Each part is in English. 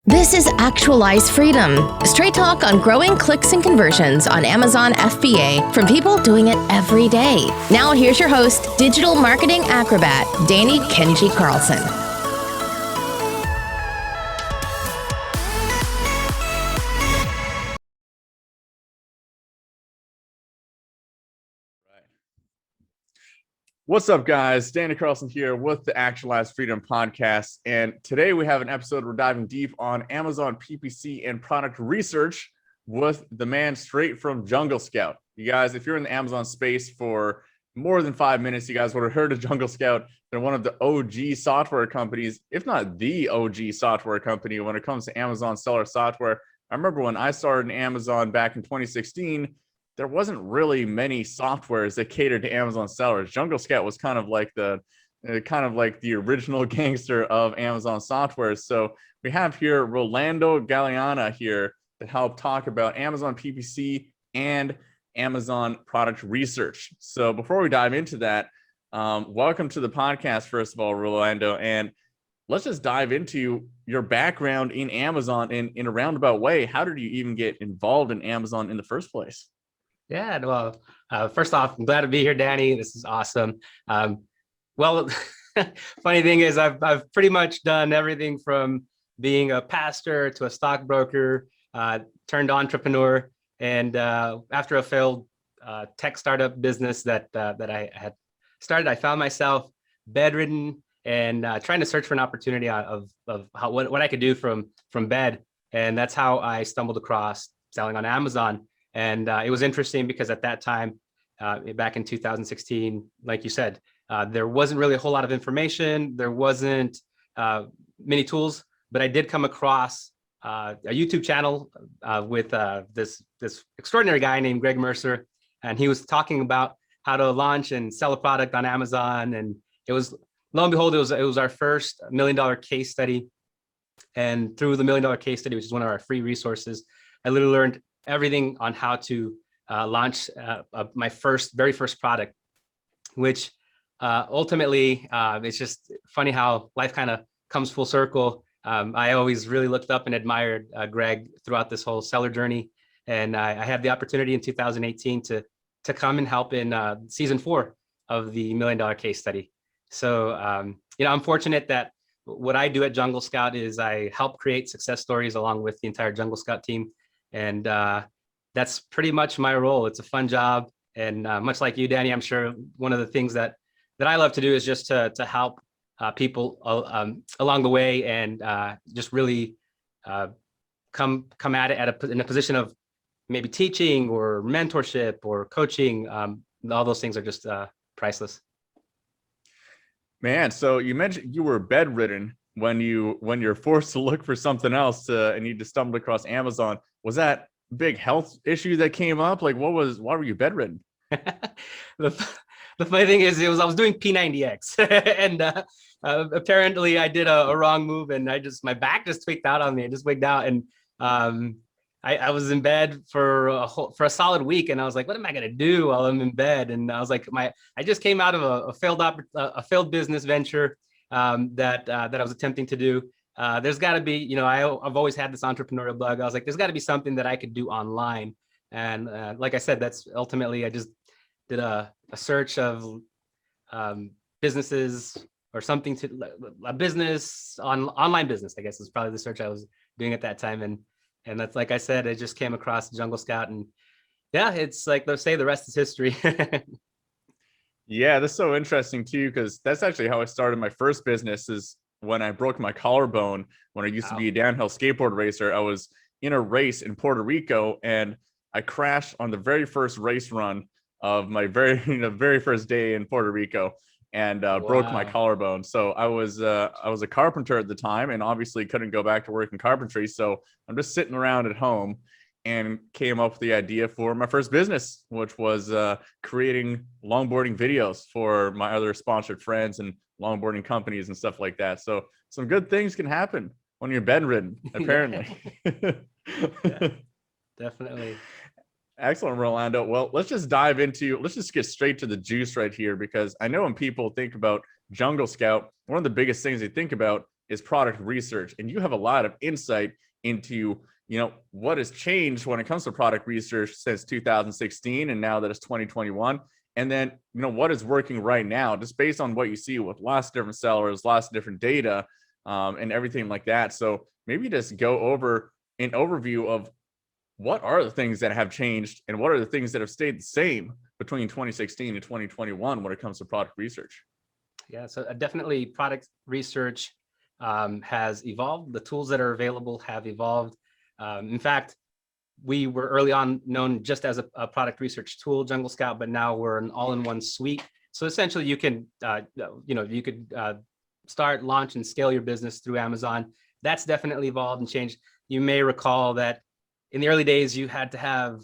This is Actualize Freedom, straight talk on growing clicks and conversions on Amazon FBA from people doing it every day. Now here's your host, digital marketing acrobat, Danny Kenji Carlson. What's up, guys? Danny Carlson here with the Actualize Freedom podcast. And today we have an episode we're diving deep on Amazon PPC and product research with the man straight from JungleScout. You guys, if you're in the Amazon space for more than 5 minutes, you guys would have heard of JungleScout. They're one of the OG software companies, if not the OG software company when it comes to Amazon seller software. I remember when I started in Amazon back in 2016, there wasn't really many softwares that catered to Amazon sellers. JungleScout was kind of like the original gangster of Amazon software. So we have here Rolando Galeana here to help talk about Amazon PPC and Amazon product research. So before we dive into that, welcome to the podcast, first of all, Rolando, and let's just dive into your background in Amazon in a roundabout way. How did you even get involved in Amazon in the first place? Yeah, well, first off, I'm glad to be here, Danny. This is awesome. Well, funny thing is I've pretty much done everything from being a pastor to a stockbroker, turned entrepreneur, and after a failed tech startup business that I had started, I found myself bedridden and trying to search for an opportunity of what I could do from bed, and that's how I stumbled across selling on Amazon. And it was interesting because at that time, back in 2016, like you said, there wasn't really a whole lot of information. There wasn't many tools, but I did come across a YouTube channel with this extraordinary guy named Greg Mercer, and he was talking about how to launch and sell a product on Amazon. And it was, lo and behold, it was our first $1 million case study. And through the $1 million case study, which is one of our free resources, I literally learned everything on how to launch my very first product, which ultimately, it's just funny how life kind of comes full circle. I always really looked up and admired Greg throughout this whole seller journey. And I had the opportunity in 2018 to come and help in season 4 of the $1 million case study. So, I'm fortunate that what I do at JungleScout is I help create success stories along with the entire JungleScout team. And that's pretty much my role. It's a fun job. And much like you, Danny, I'm sure one of the things that I love to do is just to help people along the way and just really come at it in a position of maybe teaching or mentorship or coaching. All those things are just priceless. Man, so you mentioned you were bedridden when you're forced to look for something else and you just stumbled across Amazon. Was that a big health issue that came up? Like, why were you bedridden? The funny thing is, I was doing P90X and apparently I did a wrong move and my back just tweaked out on me. I just wigged out, and I was in bed for a solid week, and I was like, what am I gonna do while I'm in bed? And I was like, I just came out of a failed business venture that I was attempting to do. There's got to be, I've always had this entrepreneurial bug. I was like, there's got to be something that I could do online. And like I said, that's ultimately, I just did a search of businesses or something to a business online business, I guess is probably the search I was doing at that time. And that's, like I said, I just came across JungleScout, and yeah, it's like they say, the rest is history. Yeah, that's so interesting too, because that's actually how I started my first business, is when I broke my collarbone when I used to be a downhill skateboard racer. I was in a race in Puerto Rico and I crashed on the very first race run of my very first day in Puerto Rico and broke my collarbone. So I was a carpenter at the time and obviously couldn't go back to work in carpentry. So I'm just sitting around at home and came up with the idea for my first business, which was creating longboarding videos for my other sponsored friends and longboarding companies and stuff like that. So some good things can happen when you're bedridden, apparently. Yeah, definitely. Excellent, Rolando. Well, let's just get straight to the juice right here, because I know when people think about JungleScout, one of the biggest things they think about is product research. And you have a lot of insight into, what has changed when it comes to product research since 2016 and now that it's 2021. And then, what is working right now, just based on what you see with lots of different sellers, lots of different data, and everything like that. So maybe just go over an overview of what are the things that have changed and what are the things that have stayed the same between 2016 and 2021 when it comes to product research. Yeah, so definitely product research has evolved. The tools that are available have evolved. In fact, we were early on known just as a product research tool, JungleScout, but now we're an all-in-one suite. So essentially, you can, you could start, launch, and scale your business through Amazon. That's definitely evolved and changed. You may recall that in the early days, you had to have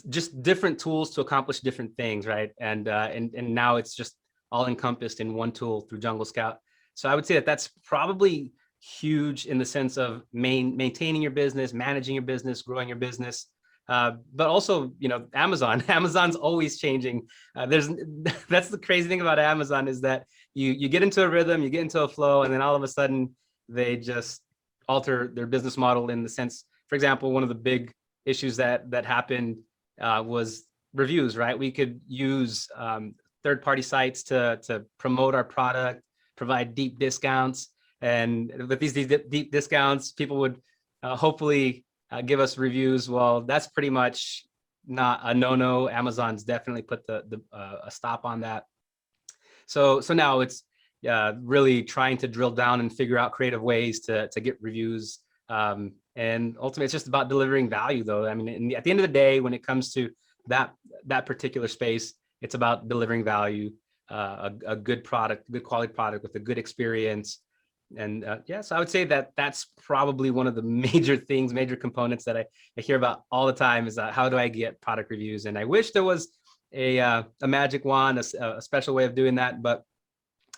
just different tools to accomplish different things, right? And now it's just all encompassed in one tool through JungleScout. So I would say that that's probably huge in the sense of maintaining your business, managing your business, growing your business. But also, Amazon's always changing. That's the crazy thing about Amazon, is that you get into a rhythm, you get into a flow, and then all of a sudden they just alter their business model in the sense, for example, one of the big issues that happened was reviews, right? We could use third-party sites to promote our product, provide deep discounts. And with these deep discounts, people would hopefully give us reviews. Well, that's pretty much not a no-no. Amazon's definitely put a stop on that. So now it's really trying to drill down and figure out creative ways to get reviews. And ultimately, it's just about delivering value, though. I mean, at the end of the day, when it comes to that particular space, it's about delivering value, a good product, good quality product with a good experience. And so I would say that that's probably one of the major components that I hear about all the time, is how do I get product reviews? And I wish there was a magic wand, a special way of doing that, but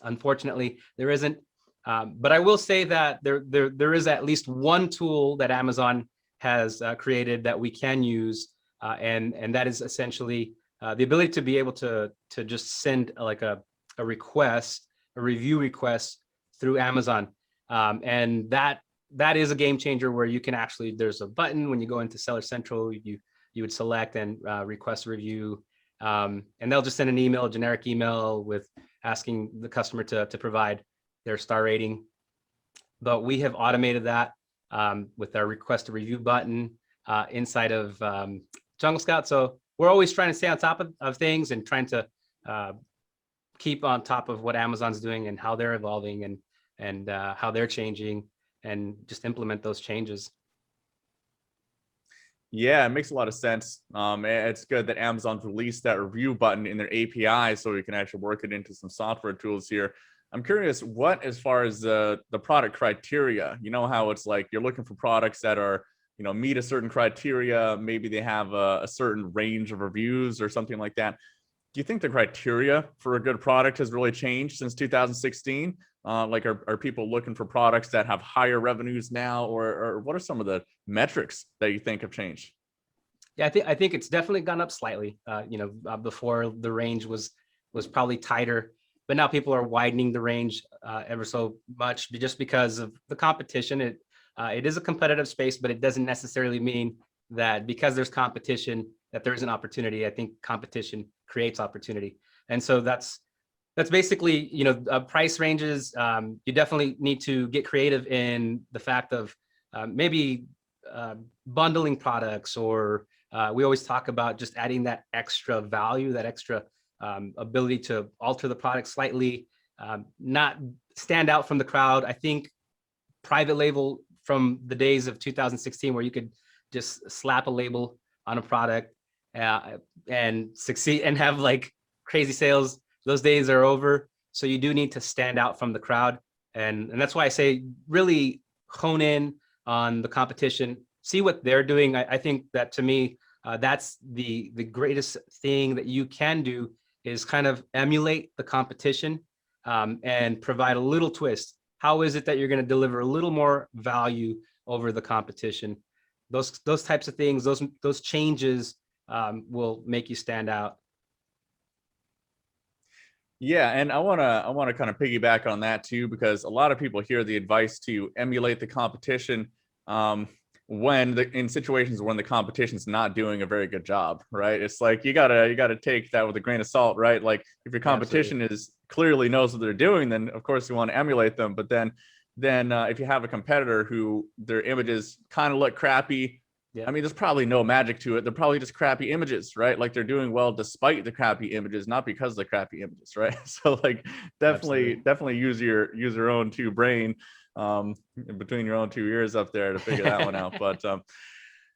unfortunately there isn't. But I will say that there is at least one tool that Amazon has created that we can use, and that is essentially the ability to be able to just send like a review request through Amazon. And that is a game changer, where you can actually, there's a button when you go into Seller Central, you would select and request a review. And they'll just send an email, a generic email, with asking the customer to provide their star rating. But we have automated that with our request a review button inside of JungleScout. So we're always trying to stay on top of things and trying to keep on top of what Amazon's doing and how they're evolving and how they're changing, and just implement those changes. Yeah, it makes a lot of sense. It's good that Amazon's released that review button in their API, so we can actually work it into some software tools here. I'm curious, what, as far as the product criteria, how it's like you're looking for products that are, meet a certain criteria, maybe they have a certain range of reviews or something like that. Do you think the criteria for a good product has really changed since 2016? Are people looking for products that have higher revenues now, or what are some of the metrics that you think have changed? Yeah, I think it's definitely gone up slightly. Before the range was probably tighter, but now people are widening the range ever so much, just because of the competition. It is a competitive space, but it doesn't necessarily mean that because there's competition that there is an opportunity. I think competition creates opportunity, and so that's basically, price ranges. You definitely need to get creative in the fact of maybe bundling products, or we always talk about just adding that extra value, that extra ability to alter the product slightly, not stand out from the crowd. I think private label from the days of 2016, where you could just slap a label on a product and succeed and have like crazy sales, those days are over. So you do need to stand out from the crowd. And that's why I say really hone in on the competition, see what they're doing. I think that, to me, that's the greatest thing that you can do, is kind of emulate the competition and provide a little twist. How is it that you're going to deliver a little more value over the competition? Those types of things, those changes will make you stand out. Yeah, and I wanna kind of piggyback on that too, because a lot of people hear the advice to emulate the competition in situations when the competition's not doing a very good job, right? It's like you gotta take that with a grain of salt, right? Like if your Absolutely. competition is clearly knows what they're doing, then of course you want to emulate them. But then if you have a competitor who their images kind of look crappy, Yeah, I mean, there's probably no magic to it. They're probably just crappy images, right? Like they're doing well despite the crappy images, not because of the crappy images, right? So like absolutely. definitely use your own two brain between your own two ears up there to figure that one out. But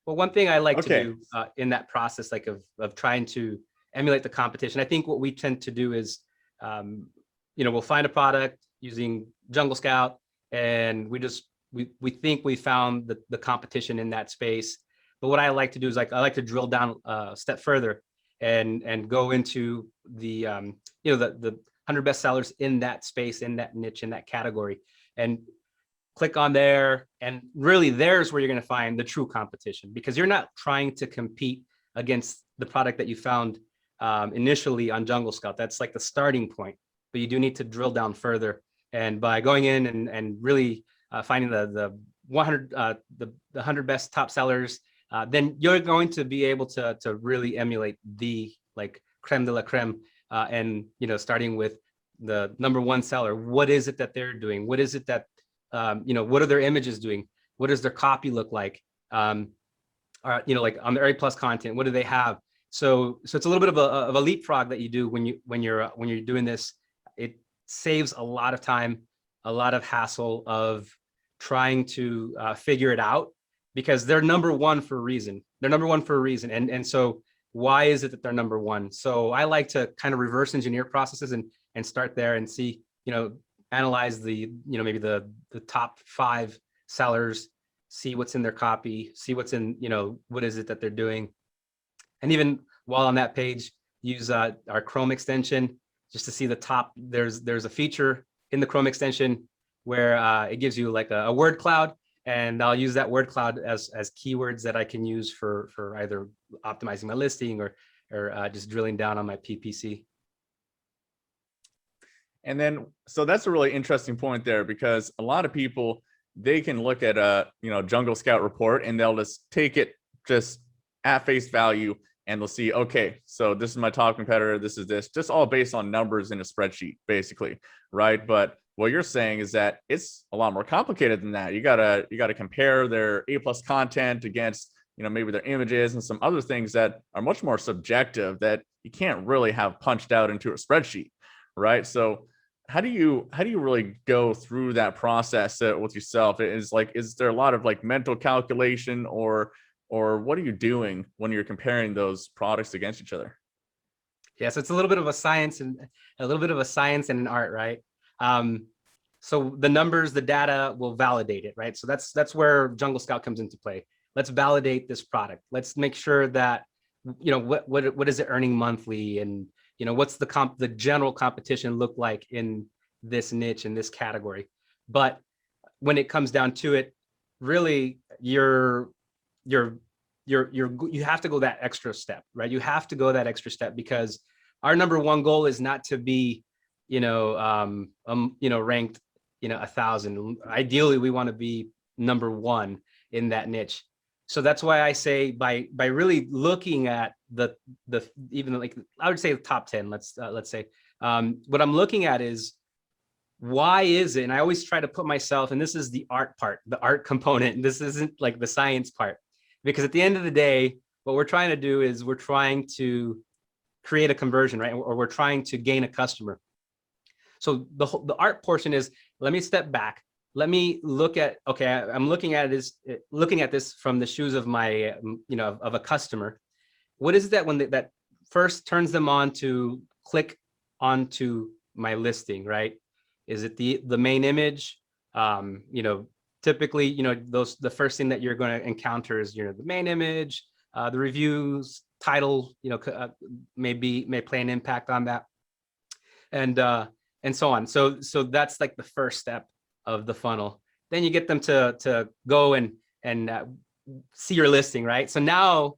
Well, one thing I like to okay. do in that process, like of trying to emulate the competition, I think what we tend to do is, we'll find a product using JungleScout, and we think we found the competition in that space. But what I like to do is I like to drill down a step further and go into the 100 best sellers in that space, in that niche, in that category, and click on there, and really there's where you're going to find the true competition, because you're not trying to compete against the product that you found initially on JungleScout. That's like the starting point, but you do need to drill down further. And by going in and really finding the 100 the 100 best top sellers, then you're going to be able to really emulate the like creme de la creme, and starting with the number one seller. What is it that they're doing? What is it that what are their images doing? What does their copy look like? Or, like on the A plus content, what do they have? So it's a little bit of a leapfrog that you do when you're doing this. It saves a lot of time, a lot of hassle of trying to figure it out, because they're number one for a reason. They're number one for a reason. And so why is it that they're number one? So I like to kind of reverse engineer processes and start there and see, analyze maybe the top 5 sellers, see what's in their copy, see what's in, what is it that they're doing. And even while on that page, use our Chrome extension just to see the top. There's a feature in the Chrome extension where it gives you like a word cloud, and I'll use that word cloud as keywords that I can use for either optimizing my listing or just drilling down on my PPC. And then, so that's a really interesting point there, because a lot of people, they can look at a, JungleScout report and they'll just take it just at face value, and they'll see, okay, so this is my top competitor, this is this, just all based on numbers in a spreadsheet, basically, right? But what you're saying is that it's a lot more complicated than that. You gotta compare their A plus content against, maybe their images and some other things that are much more subjective that you can't really have punched out into a spreadsheet, right? So how do you really go through that process with yourself? Is there a lot of like mental calculation, or what are you doing when you're comparing those products against each other? Yes, it's a little bit of a science and an art, right? So the numbers, the data will validate it, right? So that's where JungleScout comes into play. Let's validate this product. Let's make sure that what is it earning monthly, and what's the general competition look like in this niche, in this category. But when it comes down to it, really you have to go that extra step, right? You have to go that extra step, because our number one goal is not to be ranked 1,000. Ideally we want to be number one in that niche. So that's why I say by really looking at the even like I would say the top 10, let's say, what I'm looking at is, why is it? And I always try to put myself, and this is the art part, the art component. This isn't like the science part, because at the end of the day, what we're trying to do is we're trying to create a conversion, right? Or we're trying to gain a customer. So the art portion is, let me step back. Let me look at, okay, I'm looking at this from the shoes of my, of a customer. What is that that first turns them on to click onto my listing, right? Is it the main image? Typically, the first thing that you're going to encounter is, the main image, the reviews, title, may play an impact on that, and so on. So that's like the first step of the funnel. Then you get them to go and see your listing, right? So now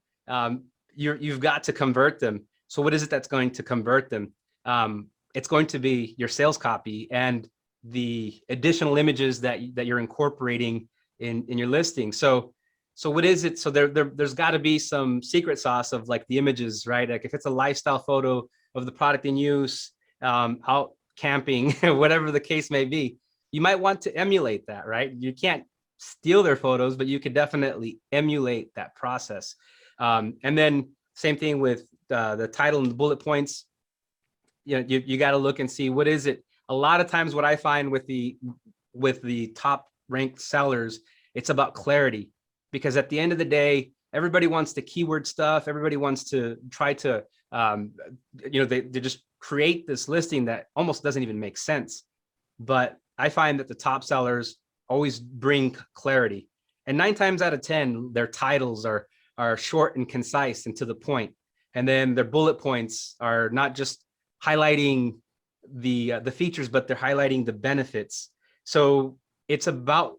you've got to convert them. So what is it that's going to convert them? it's going to be your sales copy and the additional images that you're incorporating in your listing. So what is it? So there's got to be some secret sauce of like the images, right? Like if it's a lifestyle photo of the product in use, out camping, whatever the case may be, you might want to emulate that, right? You can't steal their photos, but you could definitely emulate that process. And then same thing with the title and the bullet points. You know, you got to look and see what is it. A lot of times what I find with the top ranked sellers, it's about clarity, because at the end of the day, everybody wants the keyword stuff. Everybody wants to try to, they just create this listing that almost doesn't even make sense. But I find that the top sellers always bring clarity, and 9 times out of 10, their titles are short and concise and to the point. And then their bullet points are not just highlighting the features, but they're highlighting the benefits. So it's about,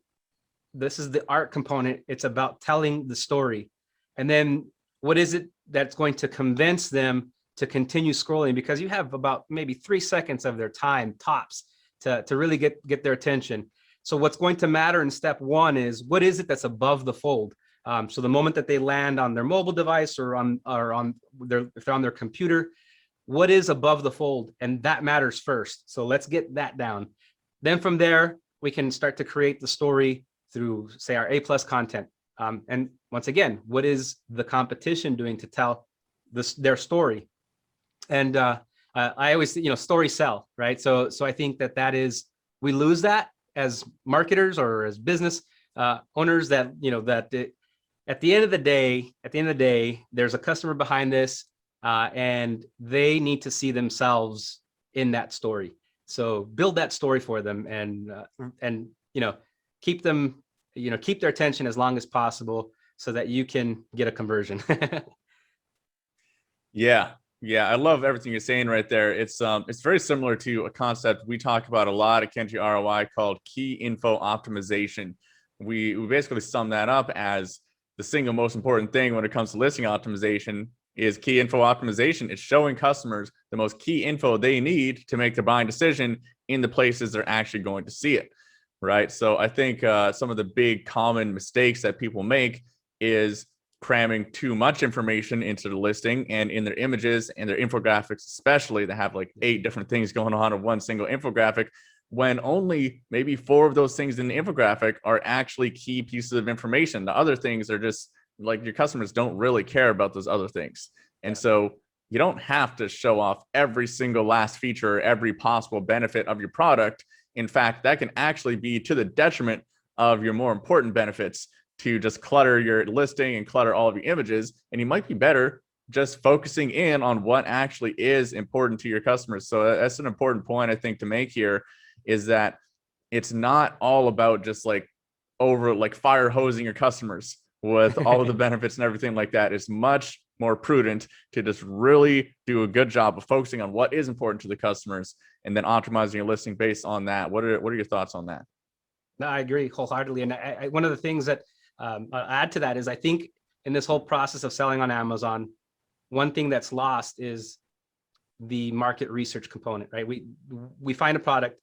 this is the art component. It's about telling the story. And then what is it that's going to convince them to continue scrolling? Because you have about maybe 3 seconds of their time tops to really get their attention. So what's going to matter in step 1 is, what is it that's above the fold? So the moment that they land on their mobile device or if they're on their computer, what is above the fold? And that matters first. So let's get that down. Then from there, we can start to create the story through, say, our A+ content. And once again, what is the competition doing to tell their story? And I always, story sell, right? So I think that is, we lose that as marketers or as business owners, that, at the end of the day, there's a customer behind this, and they need to see themselves in that story. So build that story for them, and keep them, keep their attention as long as possible, so that you can get a conversion. Yeah, I love everything you're saying right there. It's very similar to a concept we talk about a lot at Kenji ROI called key info optimization. We basically sum that up as the single most important thing when it comes to listing optimization is key info optimization. It's showing customers the most key info they need to make their buying decision in the places they're actually going to see it, right? So I think some of the big common mistakes that people make is cramming too much information into the listing and in their images and their infographics, especially, that have like 8 different things going on in one single infographic, when only maybe 4 of those things in the infographic are actually key pieces of information. The other things are just like, your customers don't really care about those other things. And so you don't have to show off every single last feature, every possible benefit of your product. In fact, that can actually be to the detriment of your more important benefits, to just clutter your listing and clutter all of your images. And you might be better just focusing in on what actually is important to your customers. So that's an important point, I think, to make here, is that it's not all about just like fire hosing your customers with all of the benefits and everything like that. It's much more prudent to just really do a good job of focusing on what is important to the customers, and then optimizing your listing based on that. What are your thoughts on that? No, I agree wholeheartedly. And I one of the things that I'll add to that is, I think in this whole process of selling on Amazon, one thing that's lost is the market research component, right? We find a product,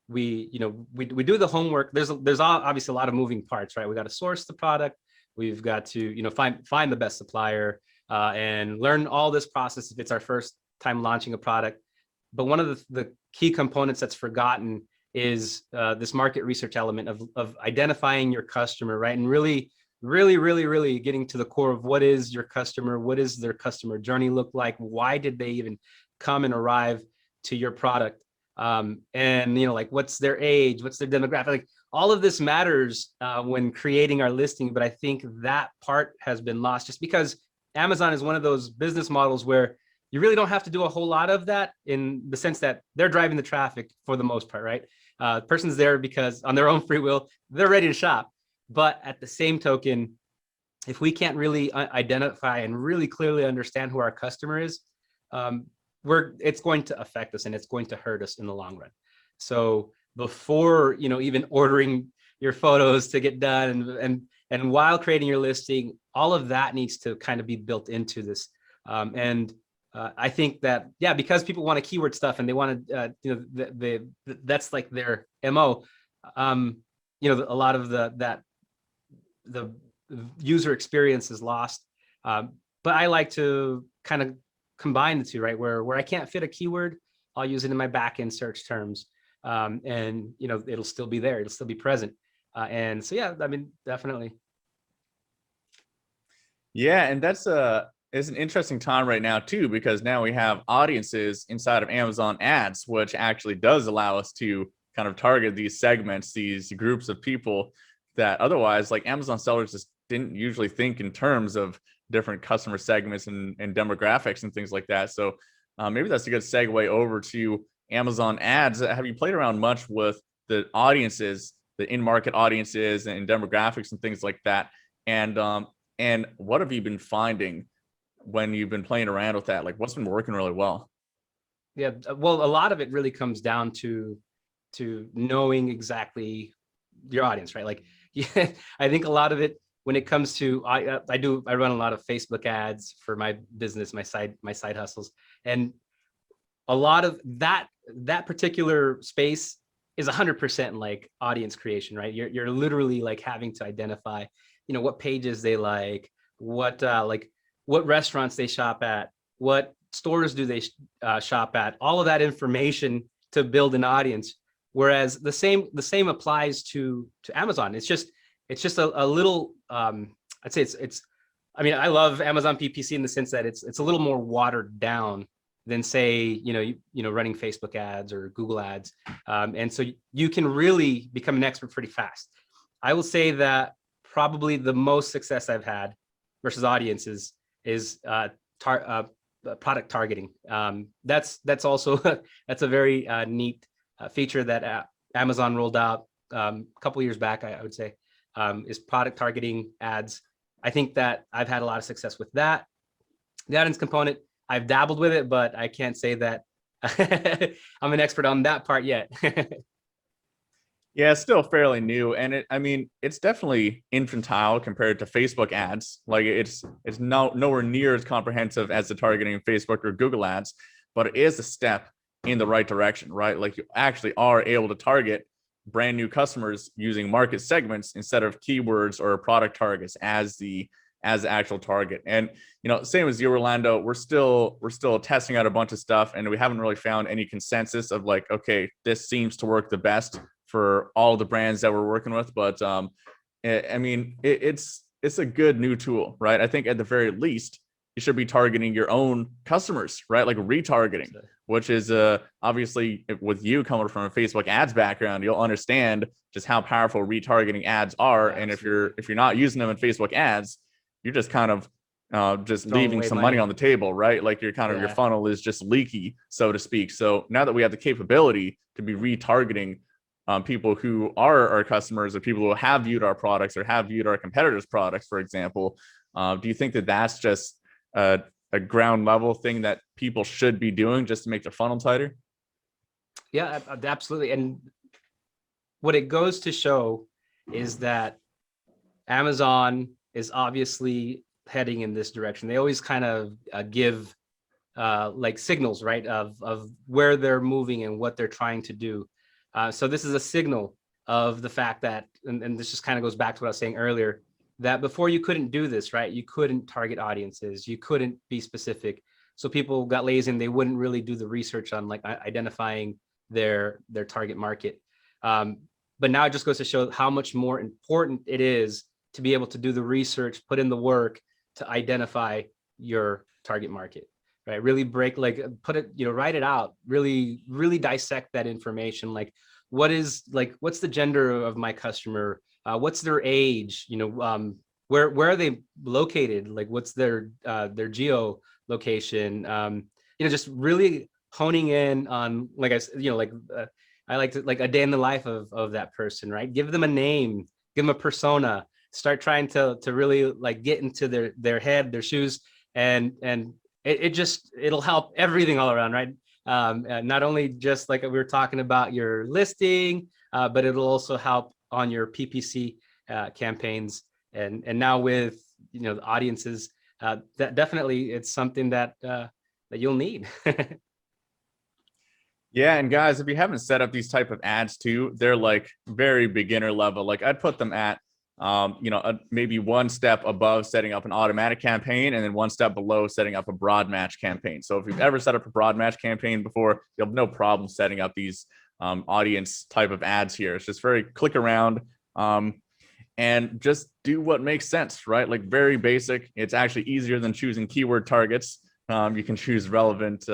we do the homework. There's obviously a lot of moving parts, right? We got to source the product. We've got to, find the best supplier, and learn all this process if it's our first time launching a product. But one of the key components that's forgotten is this market research element of identifying your customer, right? And really getting to the core of what is your customer, what is their customer journey look like, why did they even come and arrive to your product, and like what's their age, what's their demographic, like all of this matters when creating our listing. But I think that part has been lost, just because Amazon is one of those business models where you really don't have to do a whole lot of that, in the sense that they're driving the traffic for the most part, right? The person's there because on their own free will, they're ready to shop. But at the same token, if we can't really identify and really clearly understand who our customer is, it's going to affect us, and it's going to hurt us in the long run. So before, even ordering your photos to get done, and while creating your listing, all of that needs to kind of be built into this. I think that, yeah, because people want to keyword stuff and they want to, that's like their MO. A lot of the user experience is lost. But I like to kind of combine the two, right? Where I can't fit a keyword, I'll use it in my backend search terms. And it'll still be there. It'll still be present. And so, yeah, I mean, definitely. Yeah, and it's an interesting time right now too, because now we have audiences inside of Amazon ads, which actually does allow us to kind of target these segments, these groups of people that otherwise, like, Amazon sellers just didn't usually think in terms of different customer segments and demographics and things like that. So maybe that's a good segue over to Amazon ads. Have you played around much with the audiences, the in-market audiences and demographics and things like that? And what have you been finding when you've been playing around with that? Like, what's been working really well? Yeah, well, a lot of it really comes down to knowing exactly your audience, right? Like, yeah, I think a lot of it when it comes to I run a lot of Facebook ads for my business, my side hustles, and a lot of that particular space is 100% like audience creation, right? You're literally like having to identify, what pages they like, what restaurants they shop at, what stores do they shop at, all of that information to build an audience. Whereas the same applies to Amazon. It's just a little, I'd say it's I mean, I love Amazon PPC in the sense that it's a little more watered down than, say, running Facebook ads or Google ads. And so you can really become an expert pretty fast. I will say that probably the most success I've had versus audiences is product targeting. That's also that's a very neat feature that Amazon rolled out a couple of years back, I would say, is product targeting ads. I think that I've had a lot of success with that. The audience component, I've dabbled with it, but I can't say that I'm an expert on that part yet. Yeah, it's still fairly new, and it's definitely infantile compared to Facebook ads. Like, it's nowhere near as comprehensive as the targeting Facebook or Google ads, but it is a step in the right direction, right? Like, you actually are able to target brand new customers using market segments instead of keywords or product targets as the actual target. And same as you, Rolando, we're still testing out a bunch of stuff, and we haven't really found any consensus of like, okay, this seems to work the best for all the brands that we're working with. But it's a good new tool, right? I think at the very least you should be targeting your own customers, right? Like retargeting, which is obviously, with you coming from a Facebook ads background, you'll understand just how powerful retargeting ads are. Yeah, and if you're not using them in Facebook ads, you're just kind of just leaving some money on the table, right? Like, you're kind of your funnel is just leaky, so to speak. So now that we have the capability to be retargeting people who are our customers, or people who have viewed our products or have viewed our competitors' products, for example, do you think that that's just a ground level thing that people should be doing just to make their funnel tighter? Yeah, absolutely. And what it goes to show is that Amazon is obviously heading in this direction. They always kind of give like signals, right, of where they're moving and what they're trying to do. So this is a signal of the fact that, and this just kind of goes back to what I was saying earlier, that before you couldn't do this, right? You couldn't target audiences, you couldn't be specific. So people got lazy and they wouldn't really do the research on like identifying their target market. But now it just goes to show how much more important it is to be able to do the research, put in the work to identify your target market, right? Really put it, write it out, really dissect that information. Like, what's the gender of my customer? What's their age? Where are they located? Like, what's their geo location? Just really honing in on, like I like to, like, a day in the life of that person, right? Give them a name, give them a persona, start trying to really like get into their head, their shoes, and it'll help everything all around, right? Not only just like we were talking about your listing, but it'll also help on your PPC campaigns. And now with the audiences, that definitely, it's something that you'll need. Yeah, and guys, if you haven't set up these type of ads too, they're like very beginner level. Like I'd put them at, maybe one step above setting up an automatic campaign, and then one step below setting up a broad match campaign. So if you've ever set up a broad match campaign before, you'll have no problem setting up these audience type of ads here. It's just very click around and just do what makes sense, right? Like very basic. It's actually easier than choosing keyword targets. You can choose relevant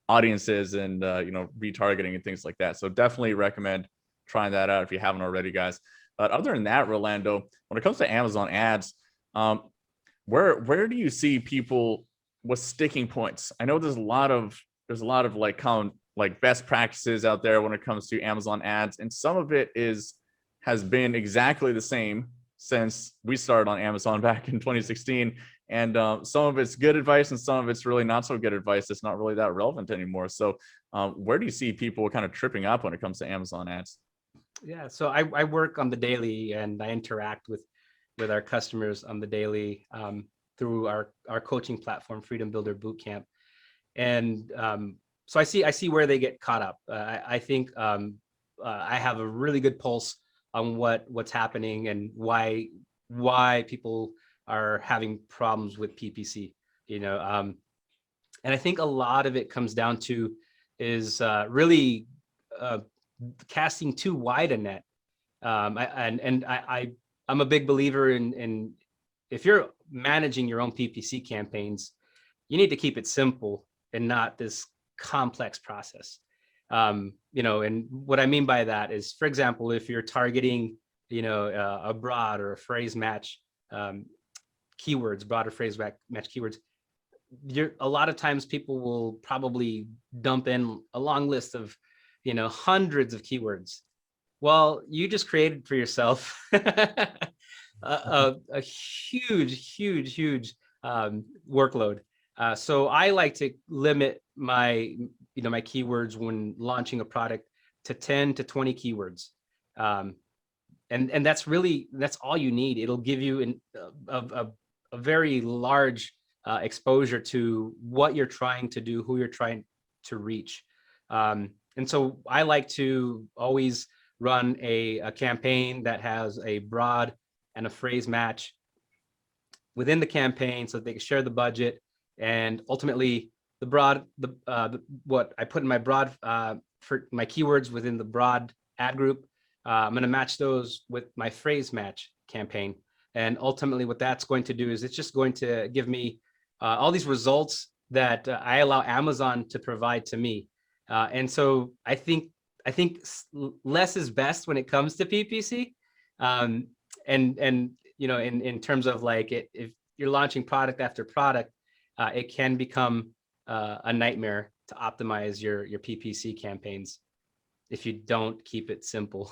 audiences and retargeting and things like that. So definitely recommend trying that out if you haven't already, guys. But other than that, Rolando, when it comes to Amazon ads, where do you see people with sticking points? I know there's a lot of like common like best practices out there when it comes to Amazon ads, and some of it has been exactly the same since we started on Amazon back in 2016. And some of it's good advice and some of it's really not so good advice. It's not really that relevant anymore. So where do you see people kind of tripping up when it comes to Amazon ads? Yeah, so I work on the daily, and I interact with our customers on the daily through our coaching platform, Freedom Builder Bootcamp. And so I see where they get caught up. I think I have a really good pulse on what's happening and why people are having problems with PPC. And I think a lot of it comes down to is really casting too wide a net. I'm a big believer in if you're managing your own PPC campaigns, you need to keep it simple and not this complex process. And what I mean by that is, for example, if you're targeting, a broad or a phrase match keywords, broad or phrase match keywords, a lot of times people will probably dump in a long list of, hundreds of keywords. Well, you just created for yourself a huge workload. So I like to limit my keywords when launching a product to 10 to 20 keywords. And that's all you need. It'll give you a very large exposure to what you're trying to do, who you're trying to reach. And so I like to always run a campaign that has a broad and a phrase match within the campaign so that they can share the budget. And ultimately what I put in my broad for my keywords within the broad ad group, I'm going to match those with my phrase match campaign. And ultimately what that's going to do is it's just going to give me all these results that I allow Amazon to provide to me. And so I think less is best when it comes to PPC. And in terms of like if you're launching product after product, it can become a nightmare to optimize your PPC campaigns if you don't keep it simple.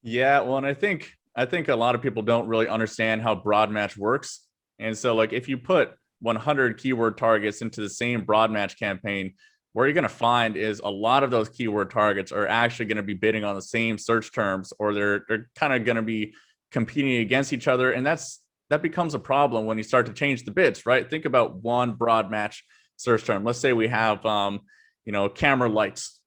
Yeah, well, and I think a lot of people don't really understand how broad match works. And so like if you put 100 keyword targets into the same broad match campaign, where you're going to find is a lot of those keyword targets are actually going to be bidding on the same search terms, or they're kind of going to be competing against each other. And that becomes a problem when you start to change the bids, right? Think about one broad match search term. Let's say we have, camera lights.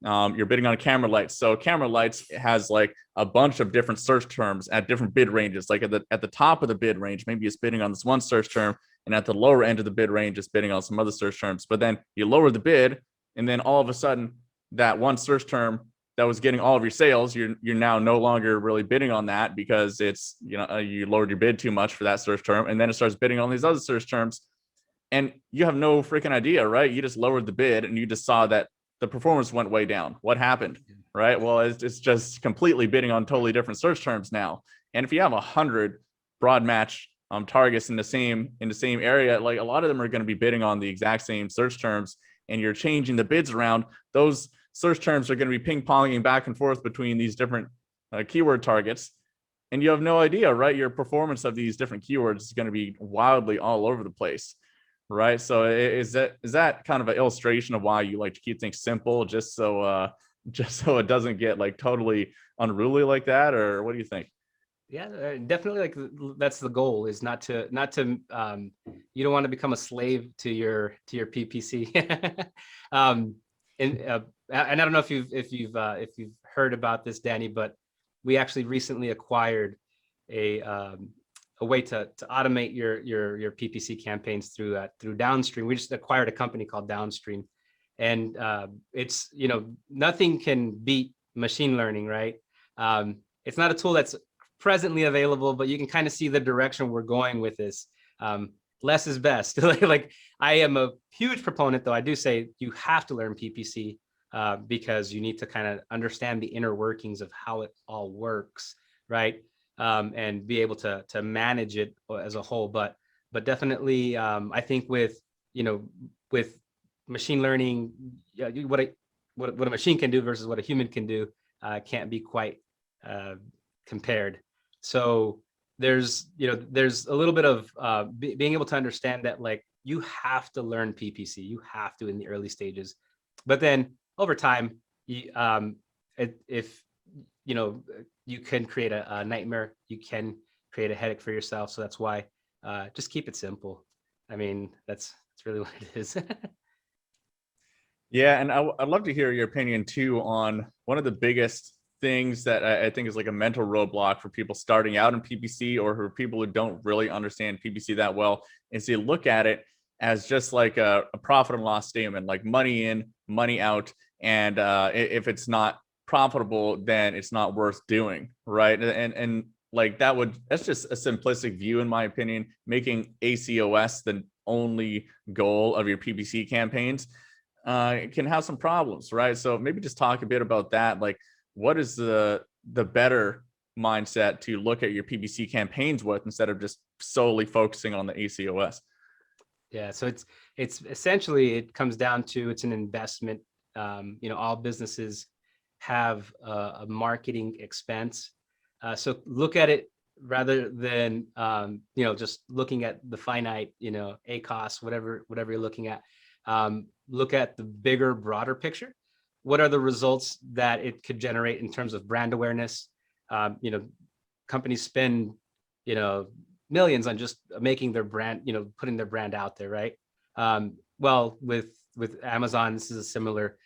You're bidding on camera lights. So camera lights has like a bunch of different search terms at different bid ranges. Like at the top of the bid range, maybe it's bidding on this one search term, and at the lower end of the bid range, it's bidding on some other search terms. But then you lower the bid, and then all of a sudden, that one search term that was getting all of your sales, you're now no longer really bidding on that because it's you lowered your bid too much for that search term, and then it starts bidding on these other search terms, and you have no freaking idea, right? You just lowered the bid, and you just saw that the performance went way down. What happened, right? Well, it's just completely bidding on totally different search terms now. And if you have 100 broad match targets in the same area, like a lot of them are going to be bidding on the exact same search terms, and you're changing the bids around. Those search terms are going to be ping-ponging back and forth between these different keyword targets, and you have no idea, right? Your performance of these different keywords is going to be wildly all over the place, right? So is that kind of an illustration of why you like to keep things simple, just so it doesn't get like totally unruly like that, or what do you think? Yeah, definitely. Like that's the goal, is not to you don't want to become a slave to your PPC. um, and I don't know if you've heard about this, Danny, but we actually recently acquired a way to automate your PPC campaigns through Downstream. We just acquired a company called Downstream, and it's, nothing can beat machine learning, right? It's not a tool that's presently available, but you can kind of see the direction we're going with this. Less is best. Like, I am a huge proponent, though. I do say you have to learn PPC because you need to kind of understand the inner workings of how it all works, right? And be able to manage it as a whole. But definitely, I think with machine learning, what a machine can do versus what a human can do can't be quite compared. So there's a little bit of being able to understand that, like, you have to learn PPC, you have to in the early stages, but then over time, if you can create a nightmare, you can create a headache for yourself. So that's why just keep it simple. I mean, that's really what it is. Yeah, and I'd love to hear your opinion too on one of the biggest things that I think is like a mental roadblock for people starting out in PPC, or for people who don't really understand PPC that well, is they look at it as just like a profit and loss statement, like money in, money out. And if it's not profitable, then it's not worth doing, right? And like that's just a simplistic view, in my opinion. Making ACOS the only goal of your PPC campaigns can have some problems, right? So maybe just talk a bit about that. Like, what is the better mindset to look at your PPC campaigns with, instead of just solely focusing on the ACOS? Yeah, so it's essentially, it comes down to, it's an investment. All businesses have a marketing expense. So look at it, rather than just looking at the finite, ACOS, whatever you're looking at. Look at the bigger, broader picture. What are the results that it could generate in terms of brand awareness? Companies spend, millions on just making their brand, putting their brand out there, right? Well, with Amazon, this is a similar,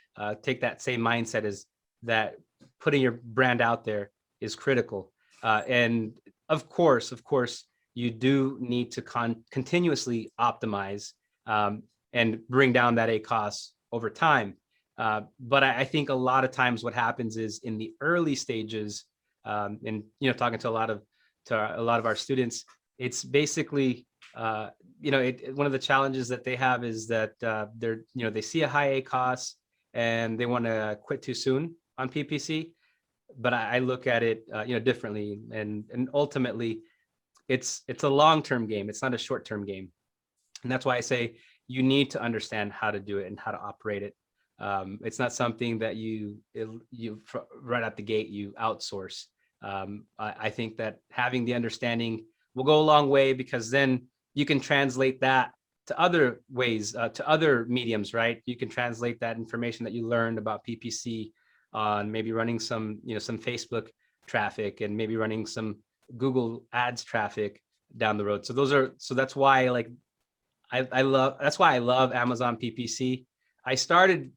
take that same mindset, is that putting your brand out there is critical. And of course, you do need to continuously optimize and bring down that ACOS over time. But I think a lot of times what happens is, in the early stages, and talking to a lot of our students, it's basically one of the challenges that they have is that they see a high ACOS and they want to quit too soon on PPC. But I look at it differently, and ultimately it's a long-term game. It's not a short-term game, and that's why I say you need to understand how to do it and how to operate it. It's not something that you right out the gate you outsource. I think that having the understanding will go a long way, because then you can translate that to other ways, to other mediums, right? You can translate that information that you learned about PPC on maybe running some Facebook traffic, and maybe running some Google ads traffic down the road. So that's why, like, that's why I love Amazon PPC. I started,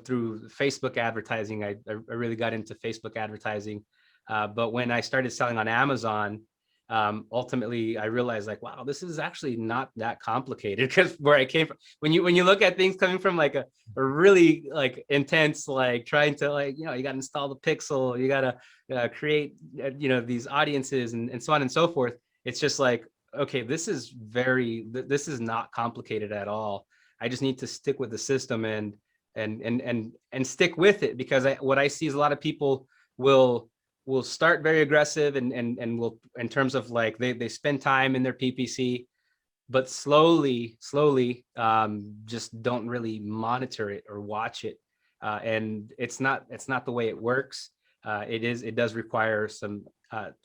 through Facebook advertising. I really got into Facebook advertising. But when I started selling on Amazon, ultimately I realized, like, wow, this is actually not that complicated. Because where I came from, when you look at things coming from like a really like intense, like trying to, like, you got to install the pixel, you got to create, these audiences and so on and so forth. It's just like, okay, this is not complicated at all. I just need to stick with the system and stick with it, because what I see is a lot of people will start very aggressive and will, in terms of like, they spend time in their PPC, but slowly just don't really monitor it or watch it, and it's not the way it works. It does require some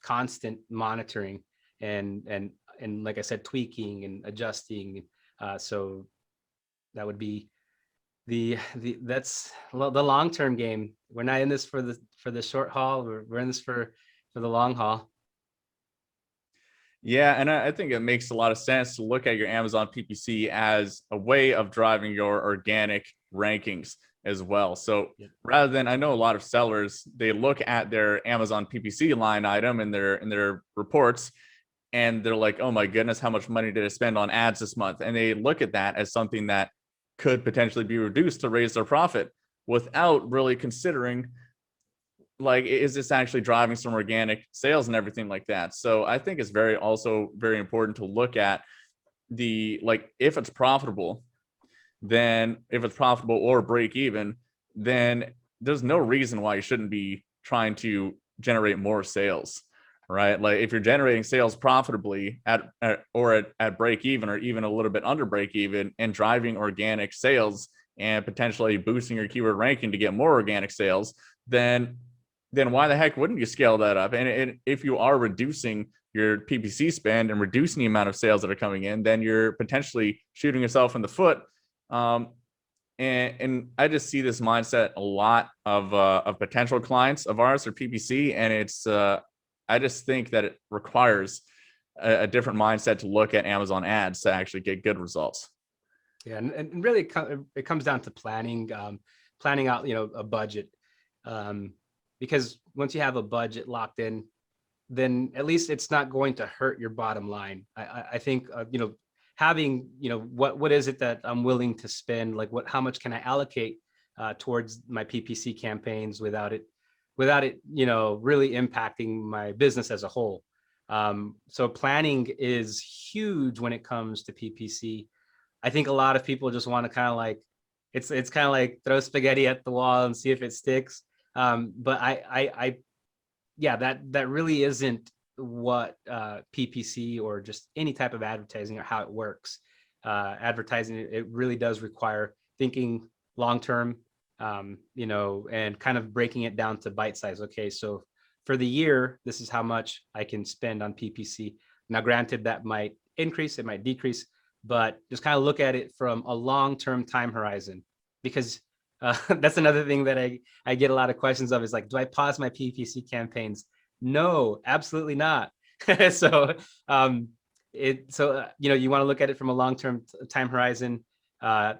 constant monitoring and like I said, tweaking and adjusting. So that would be that's the long-term game. We're not in this for the short haul. We're in this for the long haul. Yeah, and I think it makes a lot of sense to look at your Amazon PPC as a way of driving your organic rankings as well. So rather than, I know a lot of sellers, they look at their Amazon PPC line item in their reports, and they're like, oh my goodness, how much money did I spend on ads this month? And they look at that as something that could potentially be reduced to raise their profit without really considering, like, is this actually driving some organic sales and everything like that? So I think it's also very important to look at if it's profitable, then if it's profitable or break even, then there's no reason why you shouldn't be trying to generate more sales, right? Like if you're generating sales profitably at break even, or even a little bit under break even, and driving organic sales and potentially boosting your keyword ranking to get more organic sales, then why the heck wouldn't you scale that up? And if you are reducing your PPC spend and reducing the amount of sales that are coming in, then you're potentially shooting yourself in the foot. And I just see this mindset a lot of potential clients of ours or PPC, and it's I just think that it requires a different mindset to look at Amazon ads to actually get good results. Yeah, and really it comes down to planning out, a budget. Because once you have a budget locked in, then at least it's not going to hurt your bottom line. I think, having, what is it that I'm willing to spend? Like how much can I allocate towards my PPC campaigns without it, really impacting my business as a whole. So planning is huge when it comes to PPC. I think a lot of people just want to kind of like, it's kind of like throw spaghetti at the wall and see if it sticks. But that really isn't what PPC or just any type of advertising or how it works. Advertising, it really does require thinking long-term, and kind of breaking it down to bite size. Okay, so for the year, this is how much I can spend on PPC. Now, granted, that might increase, it might decrease, but just kind of look at it from a long-term time horizon, because that's another thing that I get a lot of questions of, is like, do I pause my PPC campaigns? No, absolutely not. So you want to look at it from a long-term time horizon, a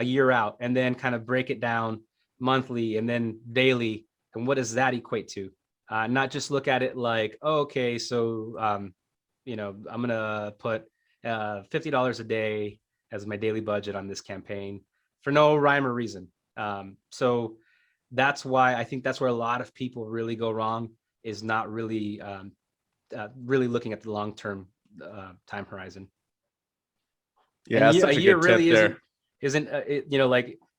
year out, and then kind of break it down monthly and then daily. And what does that equate to? Not just look at it like, oh, okay, so I'm gonna put $50 a day as my daily budget on this campaign for no rhyme or reason. So that's why I think that's where a lot of people really go wrong, is not really really looking at the long-term time horizon. Yeah, a year really isn't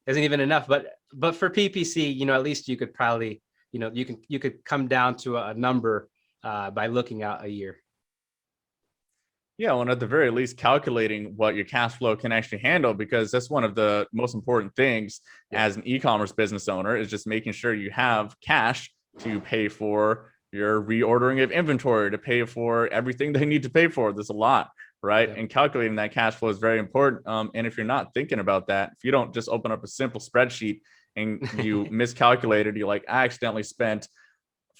isn't even enough. But for PPC, at least you could probably, you could come down to a number by looking out a year. Yeah, well, at the very least, calculating what your cash flow can actually handle, because that's one of the most important things as an e-commerce business owner, is just making sure you have cash to pay for your reordering of inventory, to pay for everything they need to pay for. There's a lot, right? And calculating that cash flow is very important. And if you're not thinking about that, if you don't just open up a simple spreadsheet and you miscalculated, you're like, I accidentally spent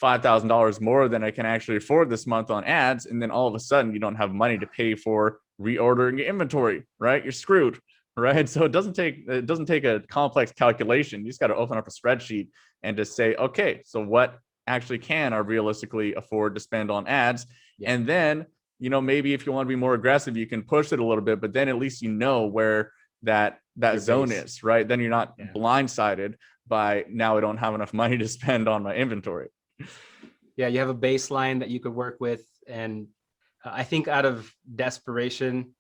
$5,000 more than I can actually afford this month on ads, and then all of a sudden you don't have money to pay for reordering your inventory, right? You're screwed, right? So it doesn't take a complex calculation. You just got to open up a spreadsheet and just say, okay, so what actually can I realistically afford to spend on ads? And then, maybe if you want to be more aggressive, you can push it a little bit, but then at least where that zone is, right? Then you're not blindsided by, now I don't have enough money to spend on my inventory. Yeah, you have a baseline that you could work with. And I think out of desperation,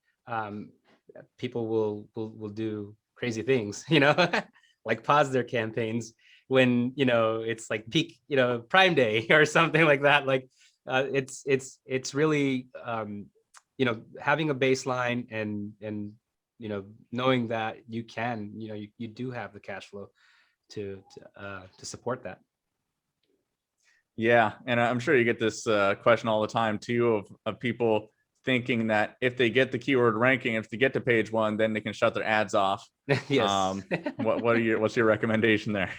people will do crazy things, like pause their campaigns when, it's like peak, Prime Day or something like that. Like it's really, having a baseline and, knowing that you can, you do have the cash flow to support that. Yeah, and I'm sure you get this question all the time too, of people thinking that if they get the keyword ranking, if they get to page 1, then they can shut their ads off. Yes. What's your recommendation there?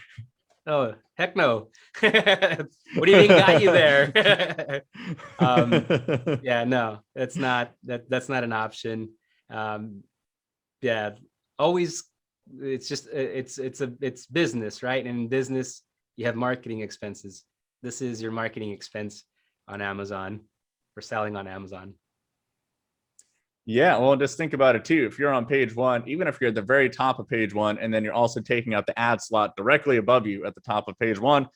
Oh, heck no. What do you mean got you there? Yeah, no, that's not an option. Yeah, always it's business, right? And in business, you have marketing expenses. This is your marketing expense on Amazon for selling on Amazon. Yeah, well, just think about it too. If you're on page one, even if you're at the very top of page one, and then you're also taking out the ad slot directly above you at the top of page one,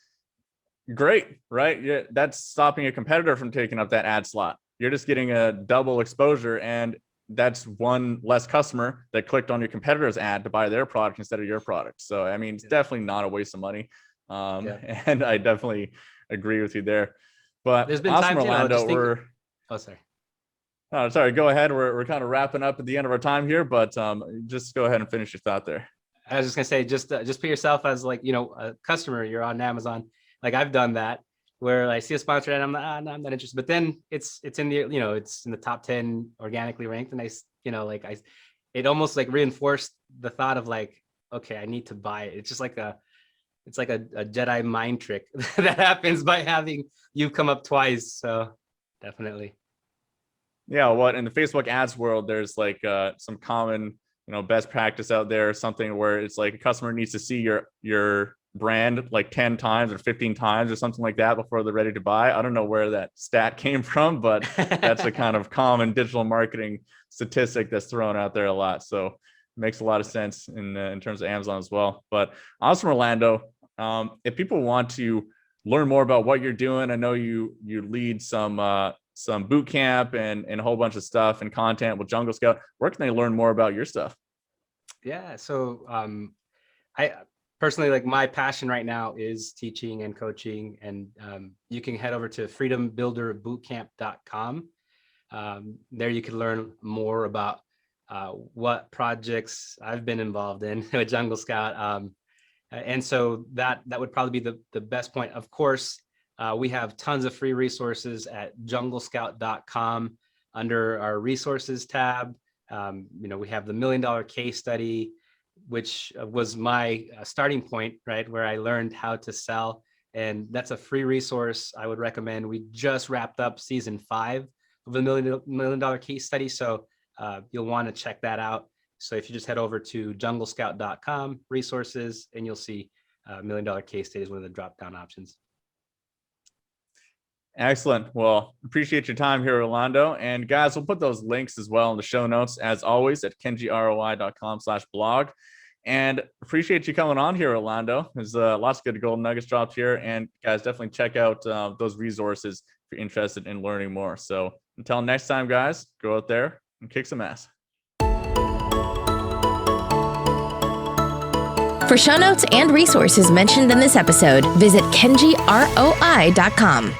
great, right? Yeah, that's stopping a competitor from taking up that ad slot. You're just getting a double exposure, and that's one less customer that clicked on your competitor's ad to buy their product instead of your product. So, I mean, it's definitely not a waste of money. And I definitely agree with you there. But there's been awesome, times, Rolando, oh, sorry. Oh, sorry. Go ahead. We're kind of wrapping up at the end of our time here, but just go ahead and finish your thought there. I was just gonna say, just put yourself as like, a customer. You're on Amazon. Like I've done that where I see a sponsor and I'm like, no, I'm not interested. But then it's in the, it's in the top 10 organically ranked, and it almost like reinforced the thought of like, okay, I need to buy it. It's just like a Jedi mind trick that happens by having you come up twice. So definitely. Yeah, what in the Facebook ads world, there's like some common, best practice out there, or something where it's like a customer needs to see your brand like 10 times or 15 times or something like that before they're ready to buy. I don't know where that stat came from, but that's a kind of common digital marketing statistic that's thrown out there a lot. So it makes a lot of sense in terms of Amazon as well. But awesome, Rolando. If people want to learn more about what you're doing, I know you lead some boot camp and a whole bunch of stuff and content with JungleScout. Where can they learn more about your stuff? Yeah, so I personally, like, my passion right now is teaching and coaching, and you can head over to freedombuilderbootcamp.com. There you can learn more about what projects I've been involved in with JungleScout. And so that would probably be the best point. Of course, we have tons of free resources at junglescout.com under our resources tab. We have the $1 Million Case Study, which was my starting point, right, where I learned how to sell. And that's a free resource I would recommend. We just wrapped up season 5 of the $1 Million Case Study. So you'll want to check that out. So if you just head over to junglescout.com resources, and you'll see $1 Million Case Study is one of the drop-down options. Excellent. Well, appreciate your time here, Rolando. And guys, we'll put those links as well in the show notes, as always, at kenjiroi.com/blog. And appreciate you coming on here, Rolando. There's lots of good golden nuggets dropped here. And guys, definitely check out those resources if you're interested in learning more. So until next time, guys, go out there and kick some ass. For show notes and resources mentioned in this episode, visit kenjiroi.com.